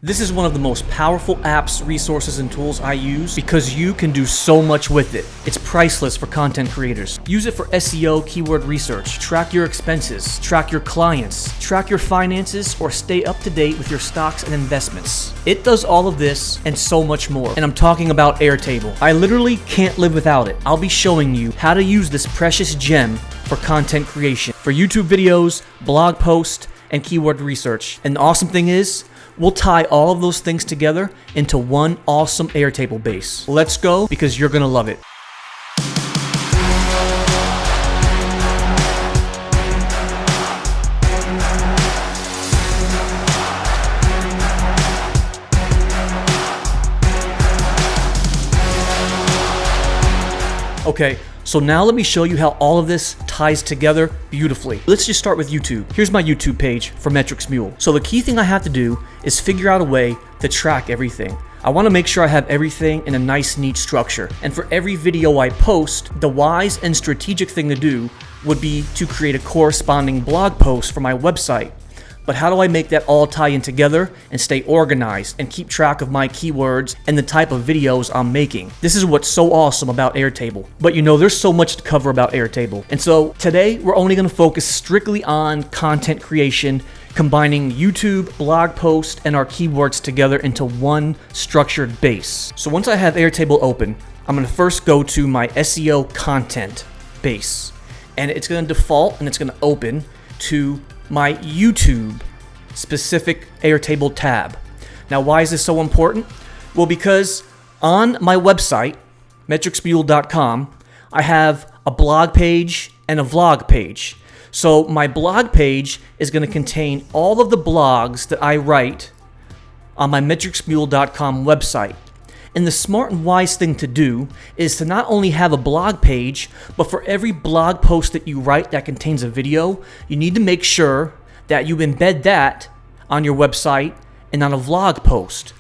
This is one of the most powerful apps, resources, and tools I use because you can do so much with it. It's priceless for content creators. Use it for SEO, keyword research, track your expenses, track your clients, track your finances, or stay up to date with your stocks and investments. It does all of this and so much more. And I'm talking about Airtable. I literally can't live without it. I'll be showing you how to use this precious gem for content creation, for YouTube videos, blog posts, and keyword research. And the awesome thing is, we'll tie all of those things together into one awesome Airtable base. Let's go, because you're gonna love it. Okay, so now let me show you how all of this ties together beautifully. Let's just start with YouTube. Here's my YouTube page for Metrics Mule. So the key thing I have to do is figure out a way to track everything. I want to make sure I have everything in a nice, neat structure. And for every video I post, the wise and strategic thing to do would be to create a corresponding blog post for my website. But how do I make that all tie in together and stay organized and keep track of my keywords and the type of videos I'm making? This is what's so awesome about Airtable. But you know, there's so much to cover about Airtable. And so today we're only going to focus strictly on content creation, combining YouTube, blog posts, and our keywords together into one structured base. So once I have Airtable open, I'm going to first go to my SEO content base. And it's going to default and it's going to open to my YouTube specific Airtable tab. Now, why is this so important? Well, because on my website, metricsmule.com, I have a blog page and a vlog page. So my blog page is going to contain all of the blogs that I write on my metricsmule.com website. And the smart and wise thing to do is to not only have a blog page, but for every blog post that you write that contains a video, you need to make sure that you embed that on your website and on a vlog post.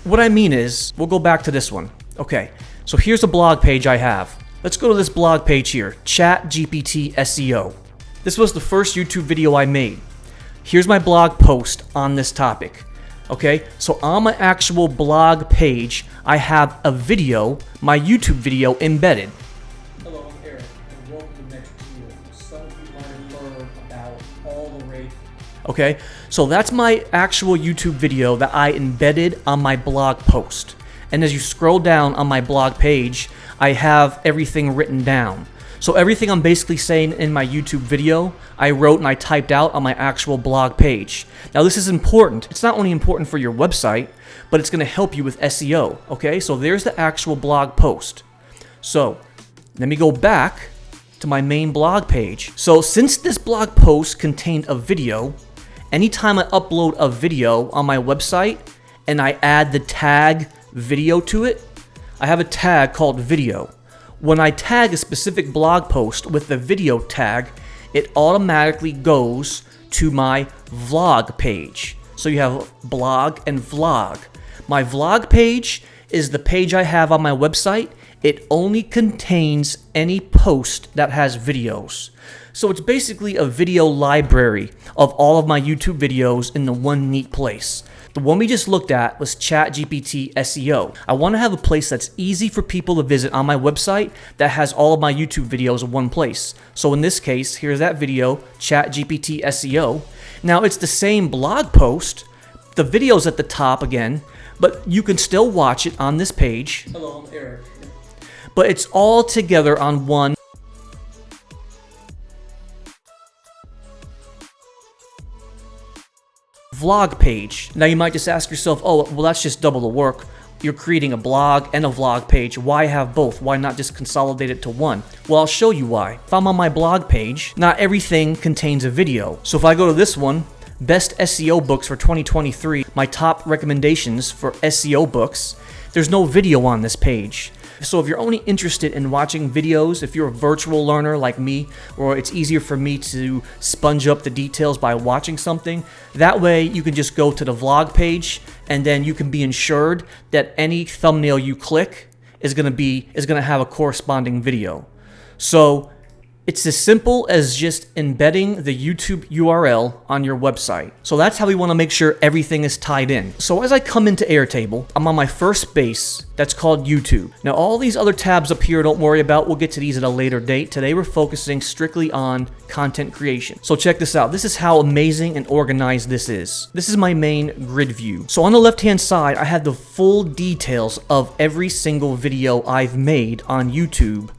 What I mean is, we'll go back to this one. Okay, so here's a blog page I have. Let's go to this blog page here, ChatGPT SEO. This was the first YouTube video I made. Here's my blog post on this topic. Okay, so on my actual blog page, I have a video, my YouTube video embedded. Hello, I'm Eric, and welcome to Metrics Mule. Some of you might have heard about all the rage. Okay, so that's my actual YouTube video that I embedded on my blog post. And as you scroll down on my blog page, I have everything written down. So everything I'm basically saying in my YouTube video, I wrote and I typed out on my actual blog page. Now this is important. It's not only important for your website, but it's going to help you with SEO. Okay, so there's the actual blog post. So let me go back to my main blog page. So since this blog post contained a video, anytime I upload a video on my website and I add the tag video to it, I have a tag called video. When I tag a specific blog post with the video tag, it automatically goes to my vlog page. So you have blog and vlog. My vlog page is the page I have on my website. It only contains any post that has videos. So it's basically a video library of all of my YouTube videos in the one neat place. The one we just looked at was ChatGPT SEO. I want to have a place that's easy for people to visit on my website that has all of my YouTube videos in one place. So in this case, here's that video, ChatGPT SEO. Now it's the same blog post. The video's at the top again, but you can still watch it on this page. Hello, I'm Eric. But it's all together on one vlog page. Now you might just ask yourself, oh, well, that's just double the work. You're creating a blog and a vlog page. Why have both? Why not just consolidate it to one? Well, I'll show you why. If I'm on my blog page, not everything contains a video. So if I go to this one, Best SEO Books for 2023, my top recommendations for SEO books, there's no video on this page. So if you're only interested in watching videos, if you're a virtual learner like me, or it's easier for me to sponge up the details by watching something, that way you can just go to the vlog page and then you can be ensured that any thumbnail you click is gonna have a corresponding video. So It's as simple as just embedding the YouTube URL on your website. So that's how we want to make sure everything is tied in. So as I come into Airtable, I'm on my first base that's called YouTube. Now all these other tabs up here, don't worry about. We'll get to these at a later date. Today we're focusing strictly on content creation. So check this out. This is how amazing and organized this is. This is my main grid view. So on the left-hand side, I have the full details of every single video I've made on YouTube.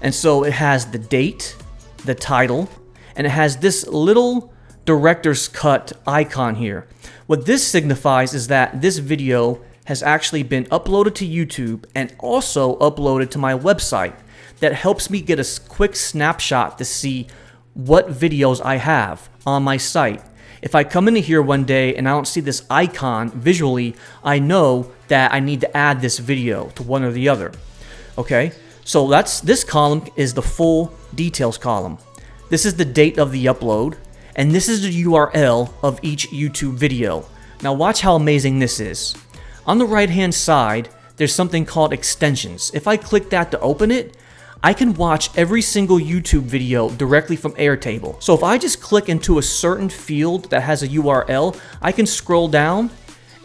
And so it has the date, the title, and it has this little director's cut icon here. What this signifies is that this video has actually been uploaded to YouTube and also uploaded to my website. That helps me get a quick snapshot to see what videos I have on my site. If I come into here one day and I don't see this icon visually, I know that I need to add this video to one or the other. Okay? So this column is the full details column. This is the date of the upload, and this is the URL of each YouTube video. Now watch how amazing this is. On the right hand side, there's something called extensions. If I click that to open it, I can watch every single YouTube video directly from Airtable. So if I just click into a certain field that has a URL, I can scroll down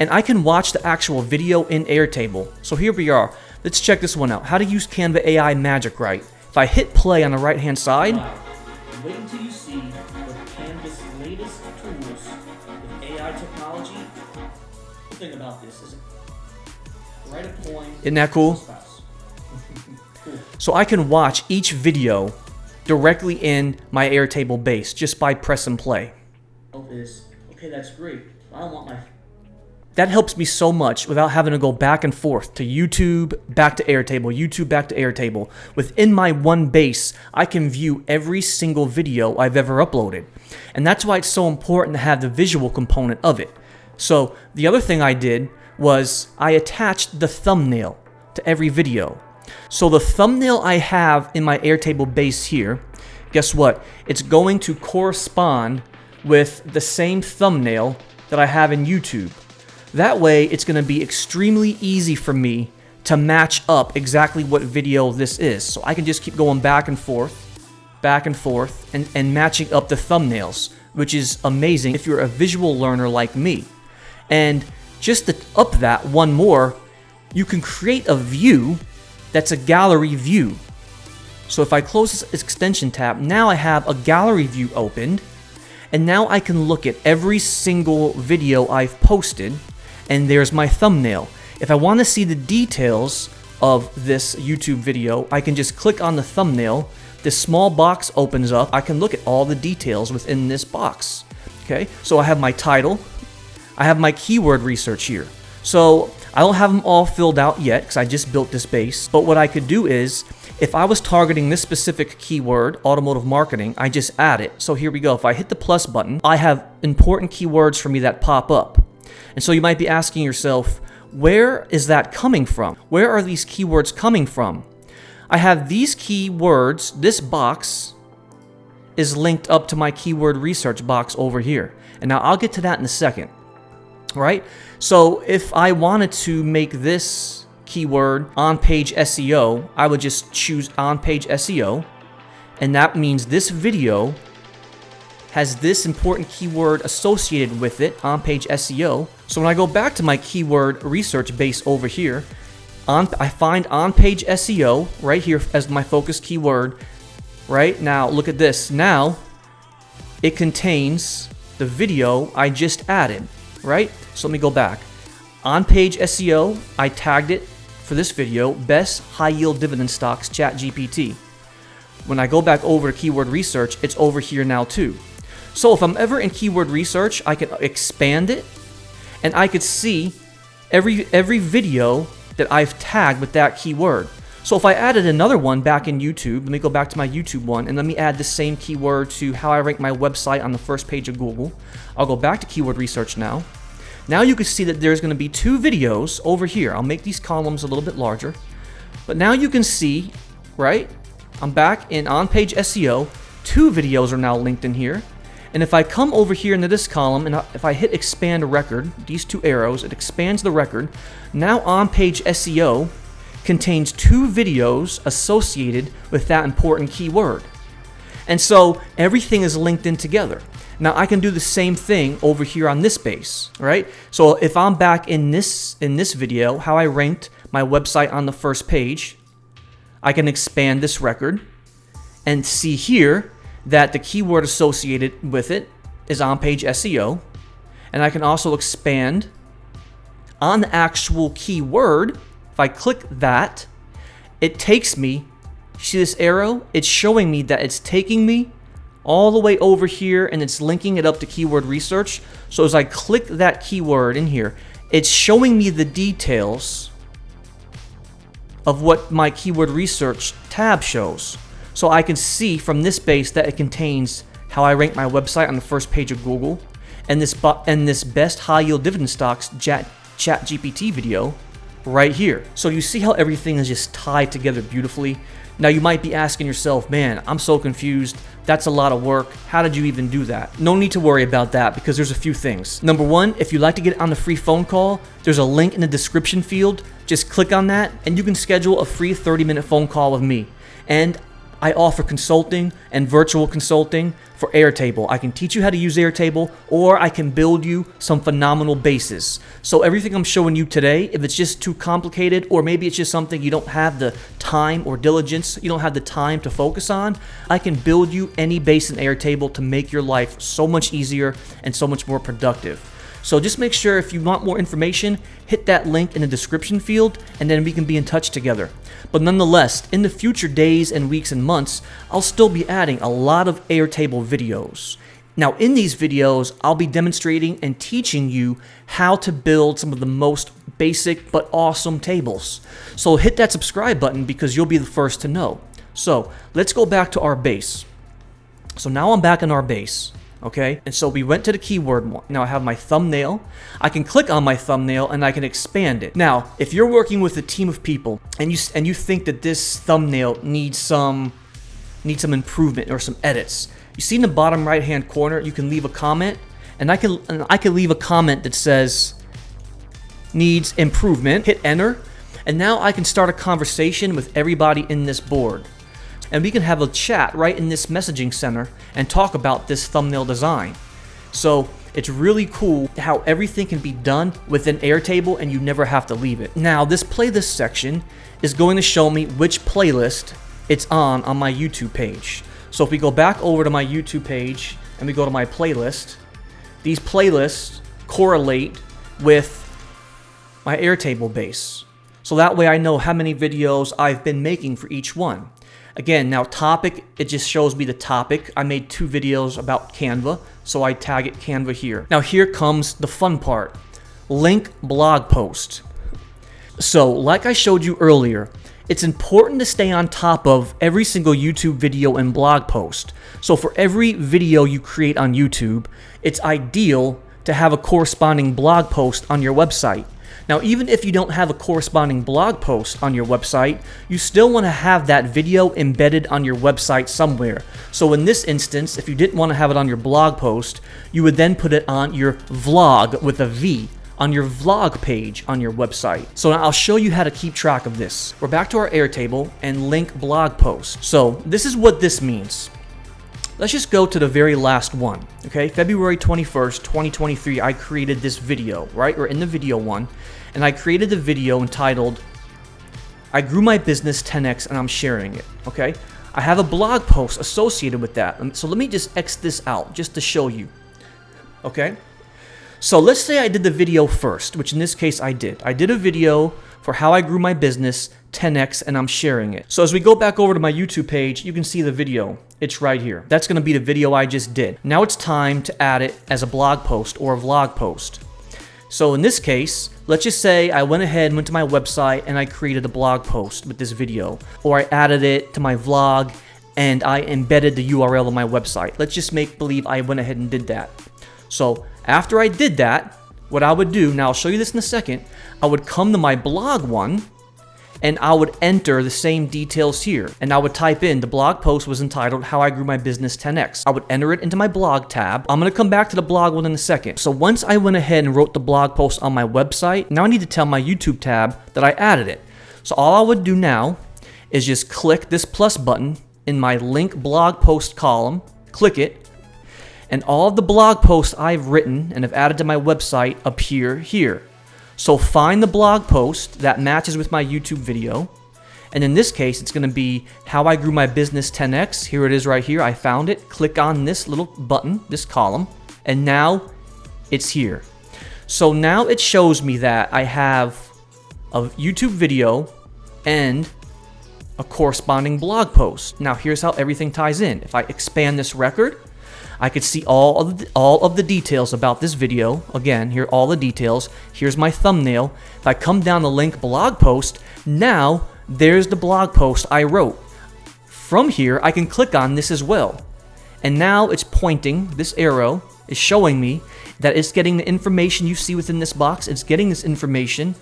and I can watch the actual video in Airtable. So here we are. Let's check this one out. How to use Canva AI Magic Write. If I hit play on the right hand side, wait until you see the Canva's latest tools with AI technology. The thing about this is write a poem. Isn't that cool? Cool. So I can watch each video directly in my Airtable base just by pressing play. Okay, that's great. I don't want my... That helps me so much without having to go back and forth to YouTube, back to Airtable, YouTube, back to Airtable. Within my one base, I can view every single video I've ever uploaded. And that's why it's so important to have the visual component of it. So the other thing I did was I attached the thumbnail to every video. So the thumbnail I have in my Airtable base here, guess what? It's going to correspond with the same thumbnail that I have in YouTube. That way, it's going to be extremely easy for me to match up exactly what video this is. So I can just keep going back and forth, and matching up the thumbnails, which is amazing if you're a visual learner like me. And just to up that one more, you can create a view that's a gallery view. So if I close this extension tab, now I have a gallery view opened, and now I can look at every single video I've posted. And there's my thumbnail. If I want to see the details of this YouTube video, I can just click on the thumbnail. This small box opens up. I can look at all the details within this box. Okay, so I have my title. I have my keyword research here. So I don't have them all filled out yet because I just built this base. But what I could do is, if I was targeting this specific keyword, automotive marketing, I just add it. So here we go. If I hit the plus button, I have important keywords for me that pop up. And so you might be asking yourself, where is that coming from? Where are these keywords coming from? I have these keywords. This box is linked up to my keyword research box over here. And now I'll get to that in a second. Right? So if I wanted to make this keyword on-page SEO, I would just choose on-page SEO. And that means this video has this important keyword associated with it, on-page SEO. So when I go back to my keyword research base over here, I find on-page SEO right here as my focus keyword. Right now, look at this. Now, it contains the video I just added, right? So let me go back. On-page SEO, I tagged it for this video, best high-yield dividend stocks, ChatGPT. When I go back over to keyword research, it's over here now too. So if I'm ever in keyword research, I can expand it, and I could see every video that I've tagged with that keyword. So if I added another one back in YouTube, let me go back to my YouTube one, and let me add the same keyword to how I rank my website on the first page of Google. I'll go back to keyword research now. Now you can see that there's going to be two videos over here. I'll make these columns a little bit larger. But now you can see, right? I'm back in on-page SEO. Two videos are now linked in here. And if I come over here into this column, and if I hit expand record, these two arrows, it expands the record. Now on-page SEO contains two videos associated with that important keyword. And so everything is linked in together. Now I can do the same thing over here on this base, right? So if I'm back in this video, how I ranked my website on the first page, I can expand this record and see here that the keyword associated with it is on page SEO. And I can also expand on the actual keyword. If I click that, it takes me, see this arrow? It's showing me that it's taking me all the way over here and it's linking it up to keyword research. So as I click that keyword in here, it's showing me the details of what my keyword research tab shows. So I can see from this base that it contains how I rank my website on the first page of Google and this best high yield dividend stocks chat GPT video right here. So you see how everything is just tied together beautifully. Now you might be asking yourself, man, I'm so confused. That's a lot of work. How did you even do that? No need to worry about that because there's a few things. Number one, if you'd like to get on the free phone call, there's a link in the description field. Just click on that and you can schedule a free 30-minute phone call with me. And I offer consulting and virtual consulting for Airtable. I can teach you how to use Airtable, or I can build you some phenomenal bases. So everything I'm showing you today, if it's just too complicated, or maybe it's just something you don't have the time or diligence, you don't have the time to focus on, I can build you any base in Airtable to make your life so much easier and so much more productive. So just make sure if you want more information, hit that link in the description field and then we can be in touch together. But nonetheless, in the future days and weeks and months, I'll still be adding a lot of Airtable videos. Now in these videos, I'll be demonstrating and teaching you how to build some of the most basic but awesome tables. So hit that subscribe button because you'll be the first to know. So let's go back to our base. So now I'm back in our base. Okay, and so we went to the keyword one. Now I have my thumbnail. I can click on my thumbnail and I can expand it. Now, if you're working with a team of people and you think that this thumbnail needs some improvement or some edits, you see in the bottom right hand corner you can leave a comment, and I can leave a comment that says needs improvement. Hit enter, and now I can start a conversation with everybody in this board. And we can have a chat right in this messaging center and talk about this thumbnail design. So it's really cool how everything can be done within Airtable and you never have to leave it. Now this playlist section is going to show me which playlist it's on my YouTube page. So if we go back over to my YouTube page and we go to my playlist, these playlists correlate with my Airtable base. So that way I know how many videos I've been making for each one. Again, now topic, it just shows me the topic. I made 2 videos about Canva, so I tag it Canva here. Now here comes the fun part, link blog post. So like I showed you earlier, it's important to stay on top of every single YouTube video and blog post. So for every video you create on YouTube, it's ideal to have a corresponding blog post on your website. Now, even if you don't have a corresponding blog post on your website, you still want to have that video embedded on your website somewhere. So in this instance, if you didn't want to have it on your blog post, you would then put it on your vlog with a V, on your vlog page on your website. So now I'll show you how to keep track of this. We're back to our Airtable and link blog post. So this is what this means. Let's just go to the very last one, okay? February 21st, 2023, I created this video, right? We're in the video one, and I created the video entitled, I grew my business 10x and I'm sharing it, okay? I have a blog post associated with that. So let me just X this out just to show you, okay? So let's say I did the video first, which in this case I did. I did a video for how I grew my business 10x and I'm sharing it. So as we go back over to my YouTube page, you can see the video. It's right here. That's going to be the video I just did. Now it's time to add it as a blog post or a vlog post. So in this case, let's just say I went ahead and went to my website and I created a blog post with this video, or I added it to my vlog and I embedded the URL on my website. Let's just make believe I went ahead and did that. So after I did that, what I would do, now I'll show you this in a second, I would come to my blog one and I would enter the same details here. And I would type in, the blog post was entitled, How I Grew My Business 10X. I would enter it into my blog tab. I'm gonna come back to the blog one in a second. So once I went ahead and wrote the blog post on my website, now I need to tell my YouTube tab that I added it. So all I would do now is just click this plus button in my link blog post column, click it, and all of the blog posts I've written and have added to my website appear here. So find the blog post that matches with my YouTube video. And in this case, it's going to be how I grew my business 10x. Here it is right here. I found it. Click on this little button, this column, and now it's here. So now it shows me that I have a YouTube video and a corresponding blog post. Now here's how everything ties in. If I expand this record, I could see all of the details about this video. Again, here are all the details. Here's my thumbnail. If I come down the link blog post, now there's the blog post I wrote. From here, I can click on this as well. And now it's pointing, this arrow is showing me that it's getting the information you see within this box. It's getting this information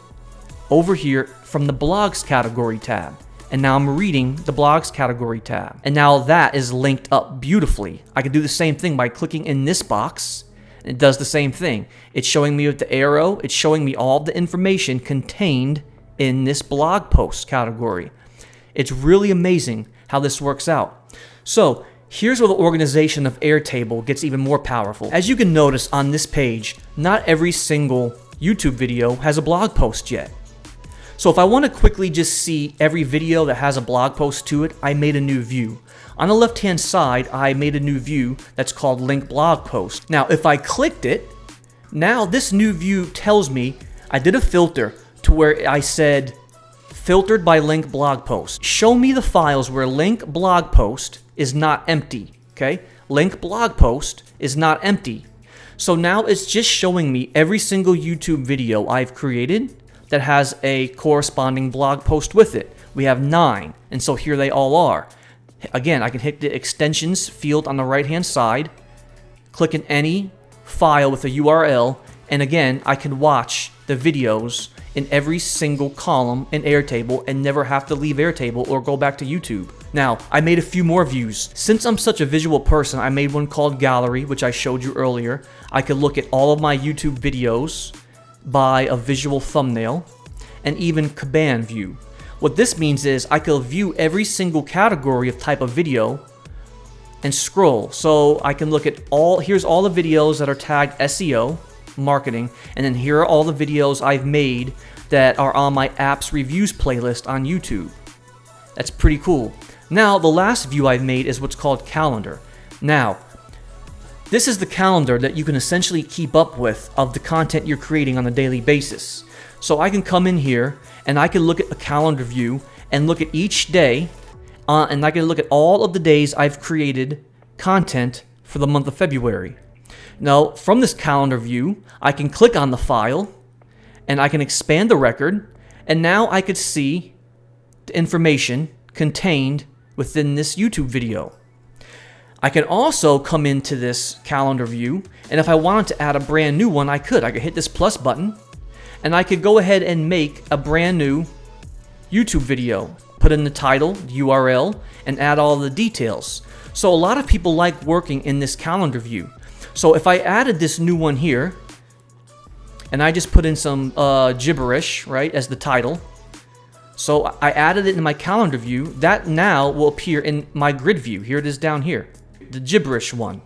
over here from the blogs category tab. And now I'm reading the blogs category tab. And now that is linked up beautifully. I can do the same thing by clicking in this box. And it does the same thing. It's showing me with the arrow. It's showing me all the information contained in this blog post category. It's really amazing how this works out. So here's where the organization of Airtable gets even more powerful. As you can notice on this page, not every single YouTube video has a blog post yet. So if I want to quickly just see every video that has a blog post to it, I made a new view. On the left hand side, I made a new view that's called link blog post. Now if I clicked it, now this new view tells me I did a filter to where I said filtered by link blog post. Show me the files where link blog post is not empty, okay? Link blog post is not empty. So now it's just showing me every single YouTube video I've created that has a corresponding blog post with it. We have 9, and so here they all are. Again, I can hit the extensions field on the right hand side, click in any file with a URL, and again, I can watch the videos in every single column in Airtable and never have to leave Airtable or go back to YouTube. Now, I made a few more views. Since I'm such a visual person, I made one called Gallery, which I showed you earlier. I could look at all of my YouTube videos by a visual thumbnail, and even Kaban view. What this means is I could view every single category of type of video and scroll. So I can look at here's all the videos that are tagged SEO, marketing, and then here are all the videos I've made that are on my apps reviews playlist on YouTube. That's pretty cool. Now, the last view I've made is what's called calendar. Now, this is the calendar that you can essentially keep up with of the content you're creating on a daily basis. So I can come in here and I can look at a calendar view and look at each day, and I can look at all of the days I've created content for the month of February. Now, from this calendar view, I can click on the file and I can expand the record, and now I could see the information contained within this YouTube video. I can also come into this calendar view, and if I wanted to add a brand new one, I could hit this plus button, and I could go ahead and make a brand new YouTube video, put in the title, the URL, and add all the details. So a lot of people like working in this calendar view. So if I added this new one here, and I just put in some gibberish, right, as the title, so I added it in my calendar view, that now will appear in my grid view. Here it is down here, the gibberish one.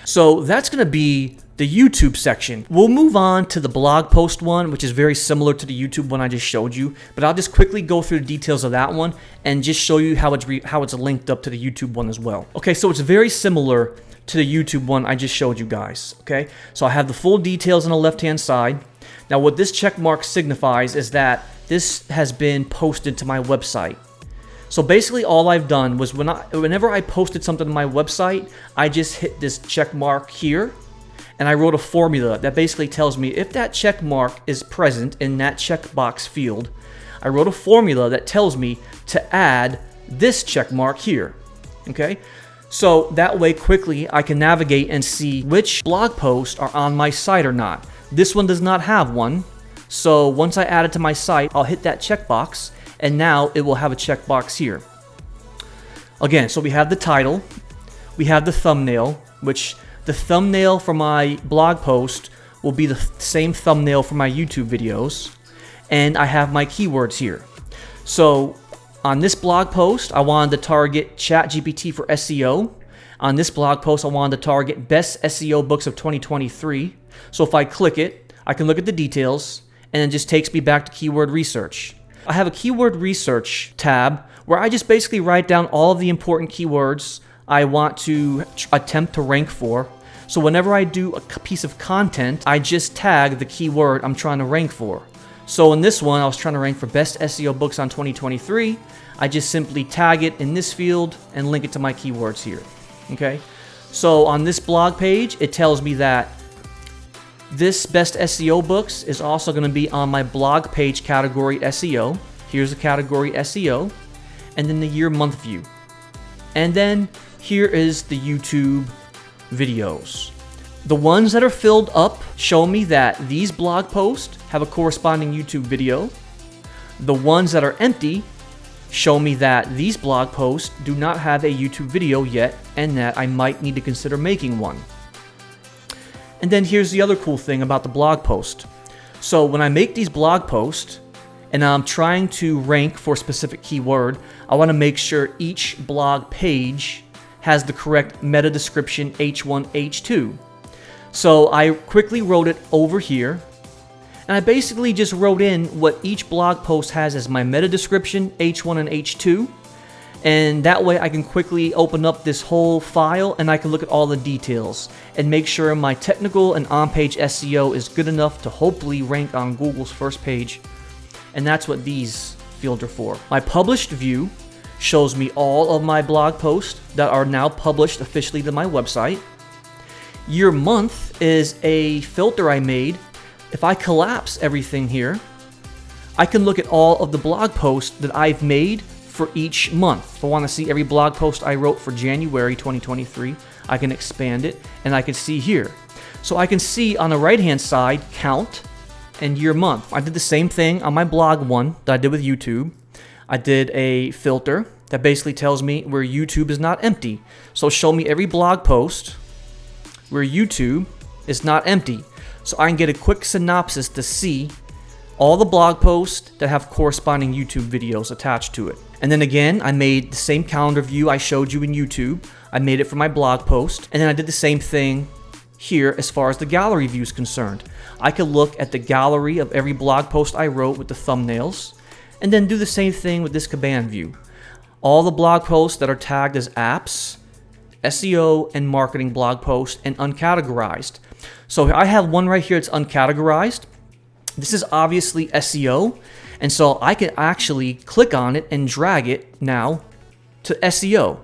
So that's going to be the YouTube section. We'll move on to the blog post one, which is very similar to the YouTube one I just showed you, but I'll just quickly go through the details of that one and just show you how it's linked up to the YouTube one as well. Okay, so it's very similar to the YouTube one I just showed you guys. Okay, so I have the full details on the left hand side. Now what this check mark signifies is that this has been posted to my website. So basically all I've done was whenever I posted something to my website, I just hit this check mark here, and I wrote a formula that basically tells me if that check mark is present in that checkbox field. I wrote a formula that tells me to add this check mark here. Okay, so that way quickly I can navigate and see which blog posts are on my site or not. This one does not have one, so once I add it to my site, I'll hit that checkbox, and now it will have a checkbox here. Again, so we have the title, we have the thumbnail, which the thumbnail for my blog post will be the same thumbnail for my YouTube videos, and I have my keywords here. So On this blog post, I wanted to target ChatGPT for SEO. On this blog post, I wanted to target best SEO books of 2023. So if I click it, I can look at the details, and it just takes me back to keyword research. I have a keyword research tab where I just basically write down all of the important keywords I want to attempt to rank for. So whenever I do a piece of content, I just tag the keyword I'm trying to rank for. So in this one, I was trying to rank for best SEO books on 2023. I just simply tag it in this field and link it to my keywords here. Okay. So on this blog page, it tells me that this best SEO books is also going to be on my blog page category SEO. Here's the category SEO, and then the year month view. And then here is the YouTube videos. The ones that are filled up show me that these blog posts have a corresponding YouTube video. The ones that are empty show me that these blog posts do not have a YouTube video yet and that I might need to consider making one. And then here's the other cool thing about the blog post. So when I make these blog posts and I'm trying to rank for a specific keyword, I want to make sure each blog page has the correct meta description H1, H2. So I quickly wrote it over here, and I basically just wrote in what each blog post has as my meta description H1 and H2, and that way I can quickly open up this whole file and I can look at all the details and make sure my technical and on-page SEO is good enough to hopefully rank on Google's first page, and that's what these fields are for. My published view shows me all of my blog posts that are now published officially to my website. Year month is a filter I made. If I collapse everything here, I can look at all of the blog posts that I've made for each month. If I want to see every blog post I wrote for January 2023, I can expand it and I can see here. So I can see on the right hand side count and year month. I did the same thing on my blog one that I did with YouTube. I did a filter that basically tells me where YouTube is not empty. So show me every blog post where YouTube is not empty. So I can get a quick synopsis to see all the blog posts that have corresponding YouTube videos attached to it. And then again, I made the same calendar view I showed you in YouTube. I made it for my blog post. And then I did the same thing here as far as the gallery view is concerned. I could look at the gallery of every blog post I wrote with the thumbnails, and then do the same thing with this Kaban view. All the blog posts that are tagged as apps, SEO, and marketing blog posts, and uncategorized. So I have one right here that's uncategorized. This is obviously SEO, and so I can actually click on it and drag it now to SEO.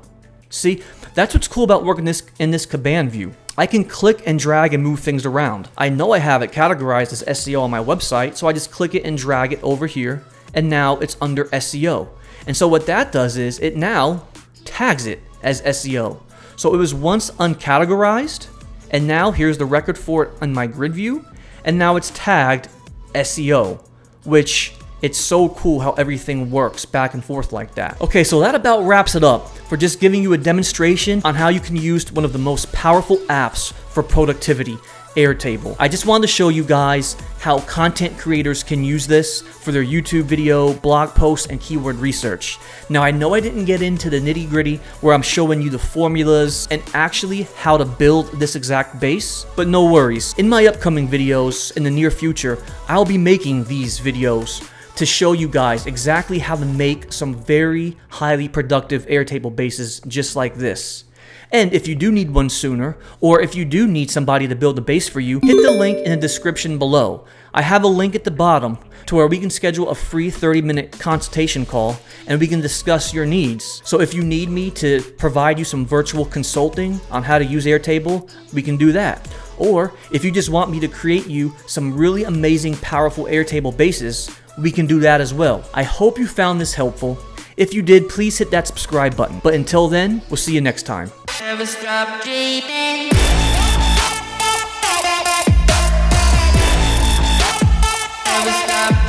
See, that's what's cool about working in this Kaban view. I can click and drag and move things around. I know I have it categorized as SEO on my website, so I just click it and drag it over here, and now it's under SEO. And so what that does is it now tags it as SEO. So it was once uncategorized, and now here's the record for it on my grid view, and now it's tagged SEO, which it's so cool how everything works back and forth like that. Okay, so that about wraps it up for just giving you a demonstration on how you can use one of the most powerful apps for productivity, Airtable. I just wanted to show you guys how content creators can use this for their YouTube video, blog posts, and keyword research. Now, I know I didn't get into the nitty-gritty where I'm showing you the formulas and actually how to build this exact base, but no worries. In my upcoming videos in the near future, I'll be making these videos to show you guys exactly how to make some very highly productive Airtable bases just like this. And if you do need one sooner, or if you do need somebody to build a base for you, hit the link in the description below. I have a link at the bottom to where we can schedule a free 30-minute consultation call and we can discuss your needs. So if you need me to provide you some virtual consulting on how to use Airtable, we can do that. Or if you just want me to create you some really amazing, powerful Airtable bases, we can do that as well. I hope you found this helpful. If you did, please hit that subscribe button. But until then, we'll see you next time. Never stop dreaming. Never stop